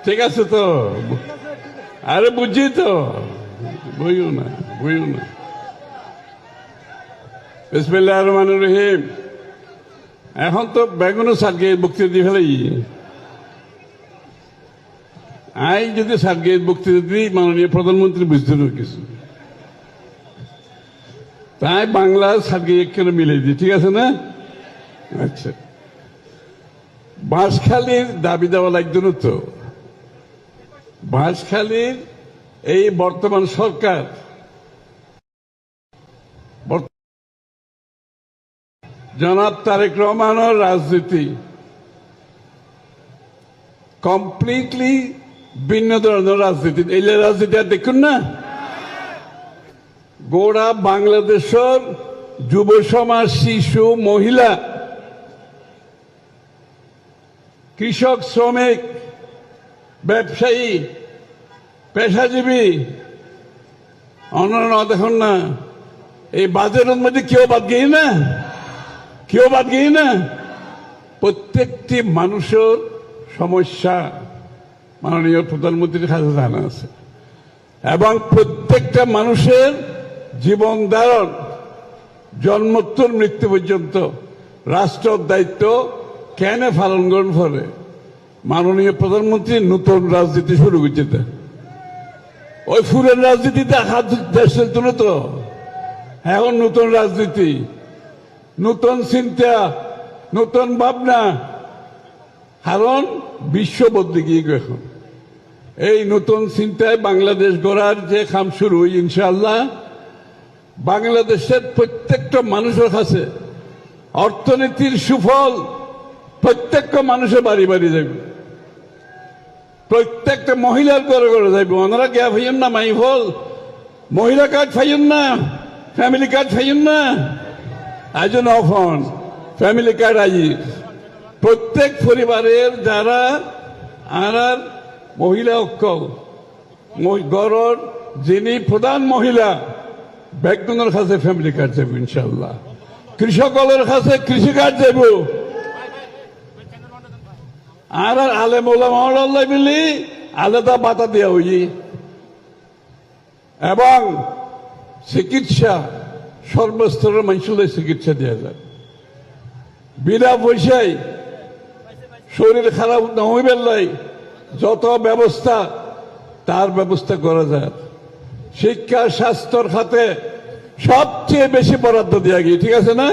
ঠিক আছে তো? আরে বুঝছি তো, বইও না। বিসমিল্লাহির রহমানির রহিম। এখন তো বেগুনও সারকে বক্তৃতা দিয়ে ফেলাই। আই যদি সারকে বক্তৃতা দিই মাননীয় প্রধানমন্ত্রী বুঝতে না কিছু, তাই বাংলা সারকে একখানে মিলে দিই, ঠিক আছে না? আচ্ছা, বাঁশখালীর দাবি দেওয়া লাগতো না তো? বাঁশখালীর এই বর্তমান সরকার জনাব তারেক রহমানের রাজনীতি কমপ্লিটলি ভিন্ন ধরনের রাজনীতি। এই রাজনীতি আর দেখুন না, গোড়া বাংলাদেশের যুব সমাজ, শিশু, মহিলা, কৃষক, শ্রমিক, ব্যবসায়ী, পেশাজীবী, অন্যান্য দেখুন না, এই বাজেটের মধ্যে কেউ বাদ গিয়ে না। প্রত্যেকটি মানুষের সমস্যা মাননীয় প্রধানমন্ত্রীর কাছে জানা আছে, এবং প্রত্যেকটা মানুষের জীবন ধারণ জন্মোত্তর মৃত্যু পর্যন্ত রাষ্ট্রের দায়িত্ব কেন পালন করেন ফলে মাননীয় প্রধানমন্ত্রী নতুন রাজনীতি শুরু করছে। ওই ফুলের রাজনীতিতে হাত দেশের তুলে তো এখন নতুন রাজনীতি, নতুন চিন্তা, নতুন ভাবনা, কারণ বিশ্ব বদলে গিয়ে এখন এই নতুন চিন্তায় বাংলাদেশ গড়ার যে কাম শুরু, ইনশাআল্লাহ বাংলাদেশের প্রত্যেকটা মানুষের কাছে অর্থনীতির সুফল প্রত্যেকটা মানুষের বাড়ি বাড়ি যাবে, প্রত্যেকটা মহিলার ঘরে ঘরে যাইব। ওনারা কে ফাইন না মাই ফল মহিলা কার্ড ফাইন না, ফ্যামিলি কার্ড ফাইন না, আজ নফন ফ্যামিলি কার্ড আই প্রত্যেক পরিবারের যারা আর মহিলা অক্ষল গড়র যিনি প্রধান মহিলা ব্যাকগ্রাউন্ডের কাছে ফ্যামিলি কার্ড যাব ইনশাল্লাহ, কৃষকের কাছে কৃষি কার্ড যাব, আর আলেম ওলামা মিলি আলাদা বাতা দেওয়া হই, এবং চিকিৎসা সর্বস্তরের মানুষের চিকিৎসা দেওয়া যায় বিনা পয়সায়। শরীর খারাপ না হইবার লাই যত ব্যবস্থা তার ব্যবস্থা করা যায়। শিক্ষা স্বাস্থ্যর খাতে সবচেয়ে বেশি বরাদ্দ দেওয়া গিয়ে, ঠিক আছে না?